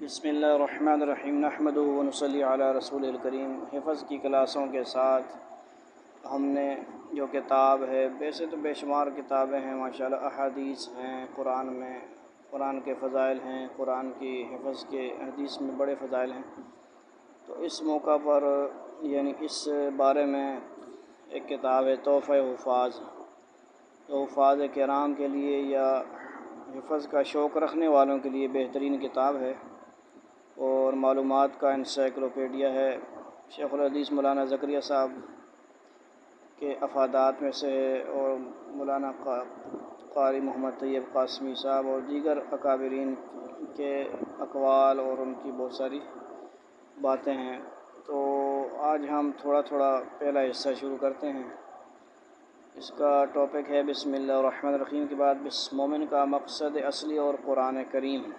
بسم اللہ الرحمن الرحیم نحمدہ و نصلی علی رسول الکریم۔ حفظ کی کلاسوں کے ساتھ ہم نے جو کتاب ہے، ویسے تو بے شمار کتابیں ہیں ماشاءاللہ، احادیث ہیں قرآن میں، قرآن کے فضائل ہیں، قرآن کی حفظ کے حدیث میں بڑے فضائل ہیں۔ تو اس موقع پر یعنی اس بارے میں ایک کتاب ہے تحفہ حفاظ، تو حفاظ کرام کے لیے یا حفظ کا شوق رکھنے والوں کے لیے بہترین کتاب ہے اور معلومات کا انسائکلوپیڈیا ہے۔ شیخ الحدیث مولانا زکریا صاحب کے افادات میں سے ہے اور مولانا قاری محمد طیب قاسمی صاحب اور دیگر اکابرین کے اقوال اور ان کی بہت ساری باتیں ہیں۔ تو آج ہم تھوڑا پہلا حصہ شروع کرتے ہیں۔ اس کا ٹاپک ہے بسم اللہ الرحمن الرحیم کے بعد مومن کا مقصد اصلی اور قرآن کریم۔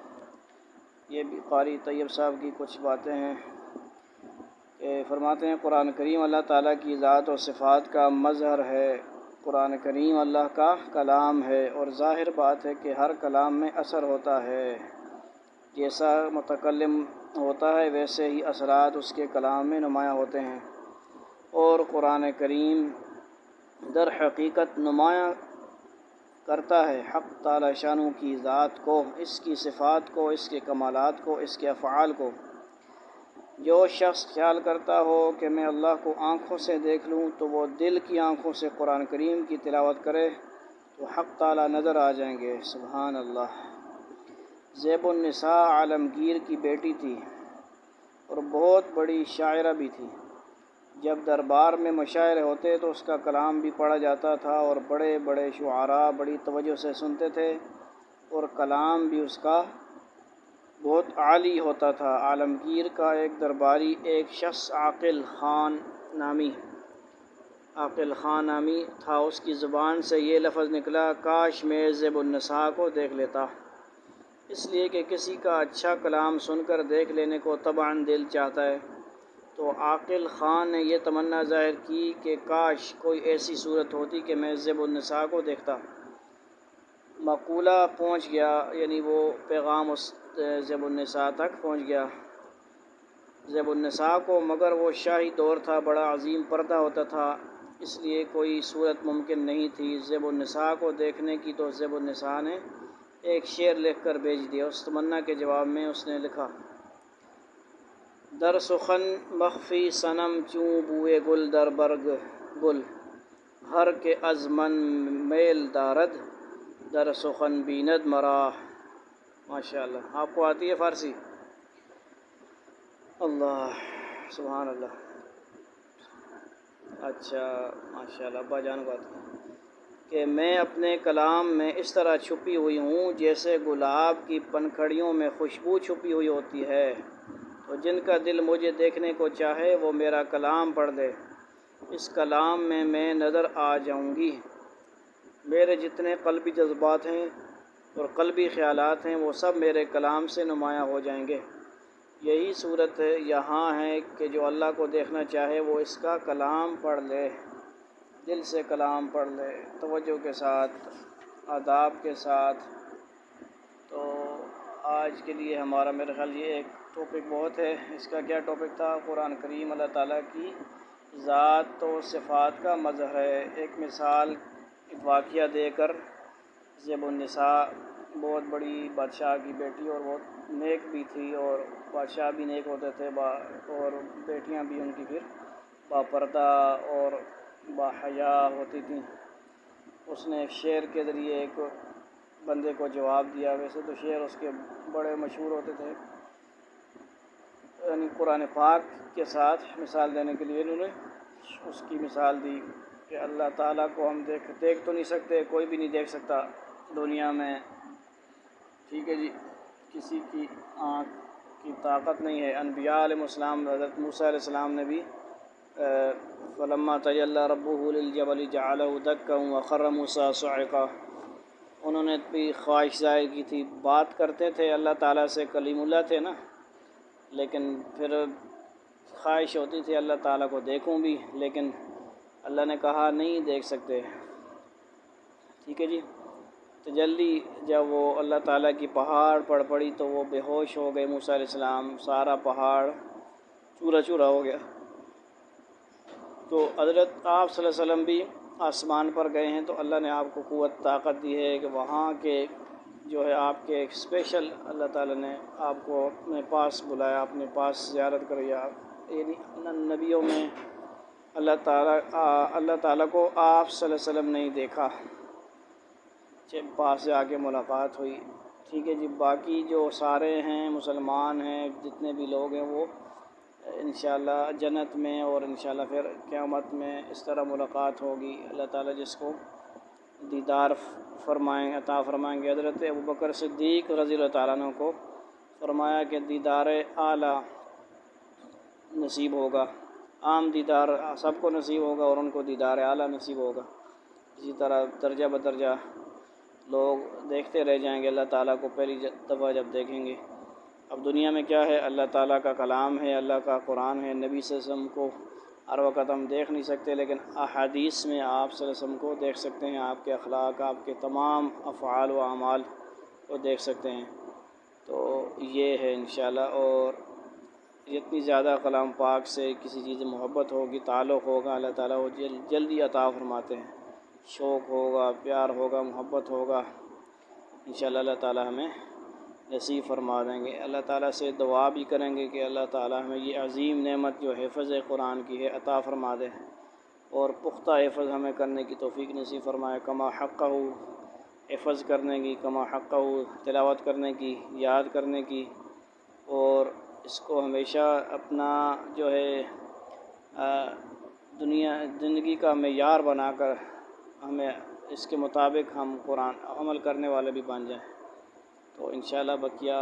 یہ بھی قاری طیب صاحب کی کچھ باتیں ہیں کہ فرماتے ہیں قرآن کریم اللہ تعالیٰ کی ذات و صفات کا مظہر ہے۔ قرآن کریم اللہ کا کلام ہے اور ظاہر بات ہے کہ ہر کلام میں اثر ہوتا ہے، جیسا متکلم ہوتا ہے ویسے ہی اثرات اس کے کلام میں نمایاں ہوتے ہیں، اور قرآن کریم در حقیقت نمایاں کرتا ہے حق تعالی شانہ کی ذات کو، اس کی صفات کو، اس کے کمالات کو، اس کے افعال کو۔ جو شخص خیال کرتا ہو کہ میں اللہ کو آنکھوں سے دیکھ لوں تو وہ دل کی آنکھوں سے قرآن کریم کی تلاوت کرے تو حق تعالی نظر آ جائیں گے۔ سبحان اللہ۔ زیب النساء عالمگیر کی بیٹی تھی اور بہت بڑی شاعرہ بھی تھی۔ جب دربار میں مشاعرے ہوتے تو اس کا کلام بھی پڑھا جاتا تھا اور بڑے بڑے شعراء بڑی توجہ سے سنتے تھے اور کلام بھی اس کا بہت عالی ہوتا تھا۔ عالمگیر کا ایک درباری ایک شخص عاقل خان نامی تھا۔ اس کی زبان سے یہ لفظ نکلا، کاش میں زیب النساء کو دیکھ لیتا، اس لیے کہ کسی کا اچھا کلام سن کر دیکھ لینے کو طبعاً دل چاہتا ہے۔ تو عاقل خان نے یہ تمنا ظاہر کی کہ کاش کوئی ایسی صورت ہوتی کہ میں زیب النساء کو دیکھتا۔ مقولہ پہنچ گیا، یعنی وہ پیغام اس زیب النساء تک پہنچ گیا زیب النساء کو، مگر وہ شاہی دور تھا، بڑا عظیم پردہ ہوتا تھا، اس لیے کوئی صورت ممکن نہیں تھی زیب النساء کو دیکھنے کی۔ تو زیب النساء نے ایک شعر لکھ کر بھیج دیا۔ اس تمنا کے جواب میں اس نے لکھا، در سخن مخفی صنم چوں بوئے گل در برگ گل، ہر کہ از من میل دارد در سخن بیند مرا۔ ماشاءاللہ۔ آپ کو آتی ہے فارسی؟ اللہ، سبحان اللہ۔ اچھا، ماشاءاللہ، ابا جان کو آتی ہے کہ میں اپنے کلام میں اس طرح چھپی ہوئی ہوں جیسے گلاب کی پنکھڑیوں میں خوشبو چھپی ہوئی ہوتی ہے۔ تو جن کا دل مجھے دیکھنے کو چاہے وہ میرا کلام پڑھ لے، اس کلام میں میں نظر آ جاؤں گی۔ میرے جتنے قلبی جذبات ہیں اور قلبی خیالات ہیں وہ سب میرے کلام سے نمایاں ہو جائیں گے۔ یہی صورت یہاں ہے کہ جو اللہ کو دیکھنا چاہے وہ اس کا کلام پڑھ لے، دل سے کلام پڑھ لے، توجہ کے ساتھ، آداب کے ساتھ۔ تو آج کے لیے ہمارا میرے خیال یہ ایک ٹاپک بہت ہے۔ اس کا کیا ٹاپک تھا؟ قرآن کریم اللہ تعالیٰ کی ذات و صفات کا مظہر ہے۔ ایک مثال، ایک واقعہ دے کر، زیب النساء بہت بڑی بادشاہ کی بیٹی اور بہت نیک بھی تھی، اور بادشاہ بھی نیک ہوتے تھے اور بیٹیاں بھی ان کی پھر باپردہ اور باحیا ہوتی تھیں۔ اس نے ایک شعر کے ذریعے ایک بندے کو جواب دیا۔ ویسے تو شعر اس کے بڑے مشہور ہوتے تھے، یعنی قرآن پاک کے ساتھ مثال دینے کے لیے انہوں نے اس کی مثال دی کہ اللہ تعالیٰ کو ہم دیکھ تو نہیں سکتے، کوئی بھی نہیں دیکھ سکتا دنیا میں، ٹھیک ہے جی، کسی کی آنکھ کی طاقت نہیں ہے۔ انبیاء علیہ السلام، حضرت موسیٰ علیہ السلام نے بھی فلما تجلی ربہ للجبل جعلہ دکا وخر موسیٰ صعقا، انہوں نے بھی خواہش ظاہر کی تھی، بات کرتے تھے اللہ تعالیٰ سے، کلیم اللہ تھے نا، لیکن پھر خواہش ہوتی تھی اللہ تعالیٰ کو دیکھوں بھی، لیکن اللہ نے کہا نہیں دیکھ سکتے، ٹھیک ہے جی۔ تجلی جب وہ اللہ تعالیٰ کی پہاڑ پر پڑی تو وہ بے ہوش ہو گئے موسیٰ علیہ السلام، سارا پہاڑ چورا چورا ہو گیا۔ تو حضرت آپ صلی اللہ علیہ وسلم بھی آسمان پر گئے ہیں، تو اللہ نے آپ کو قوت طاقت دی ہے کہ وہاں کے جو ہے آپ کے ایک اسپیشل اللہ تعالیٰ نے آپ کو اپنے پاس بلایا، اپنے پاس زیارت کری۔ آپ یعنی نبیوں میں اللہ تعالیٰ کو آپ صلی اللہ علیہ وسلم نے ہی دیکھا، پاس سے آ کے ملاقات ہوئی۔ ٹھیک ہے جی، باقی جو سارے ہیں مسلمان ہیں، جتنے بھی لوگ ہیں، وہ انشاءاللہ جنت میں اور انشاءاللہ پھر قیامت میں اس طرح ملاقات ہوگی۔ اللہ تعالیٰ جس کو دیدار عطا فرمائیں گے۔ حضرت ابوبکر صدیق رضی اللہ تعالیٰ عنہ کو فرمایا کہ دیدار اعلیٰ نصیب ہوگا، عام دیدار سب کو نصیب ہوگا اور ان کو دیدار اعلیٰ نصیب ہوگا۔ اسی طرح درجہ بدرجہ لوگ دیکھتے رہ جائیں گے اللہ تعالیٰ کو پہلی دفعہ جب دیکھیں گے۔ اب دنیا میں کیا ہے، اللہ تعالیٰ کا کلام ہے، اللہ کا قرآن ہے، نبی صلی اللہ علیہ وسلم کو ہر وقت ہم دیکھ نہیں سکتے، لیکن احادیث میں آپ صلی اللہ علیہ وسلم کو دیکھ سکتے ہیں، آپ کے اخلاق، آپ کے تمام افعال و اعمال کو دیکھ سکتے ہیں۔ تو یہ ہے انشاءاللہ، اور جتنی زیادہ کلام پاک سے کسی چیز محبت ہوگی، تعلق ہوگا، اللہ تعالیٰ وہ جلدی عطا فرماتے ہیں۔ شوق ہوگا، پیار ہوگا، محبت ہوگا، انشاءاللہ اللہ تعالیٰ ہمیں نصیب فرما دیں گے۔ اللہ تعالیٰ سے دعا بھی کریں گے کہ اللہ تعالیٰ ہمیں یہ عظیم نعمت جو حفظ قرآن کی ہے عطا فرما دے، اور پختہ حفظ ہمیں کرنے کی توفیق نصیب فرمائے، کما حقہ حفظ کرنے کی، کما حقہ تلاوت کرنے کی، یاد کرنے کی، اور اس کو ہمیشہ اپنا جو ہے زندگی کا معیار بنا کر ہمیں اس کے مطابق ہم قرآن عمل کرنے والے بھی بن جائیں۔ تو انشاءاللہ بقیہ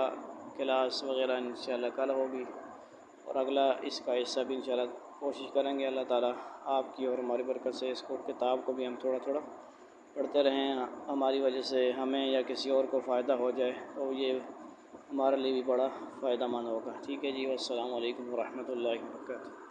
کلاس وغیرہ انشاءاللہ کل ہوگی، اور اگلا اس کا حصہ بھی انشاءاللہ کوشش کریں گے اللہ تعالیٰ آپ کی اور ہماری برکت سے اس کو کتاب کو بھی ہم تھوڑا تھوڑا پڑھتے رہیں، ہماری وجہ سے ہمیں یا کسی اور کو فائدہ ہو جائے تو یہ ہمارے لیے بھی بڑا فائدہ مند ہوگا۔ ٹھیک ہے جی، والسلام علیکم ورحمۃ اللہ وبرکاتہ۔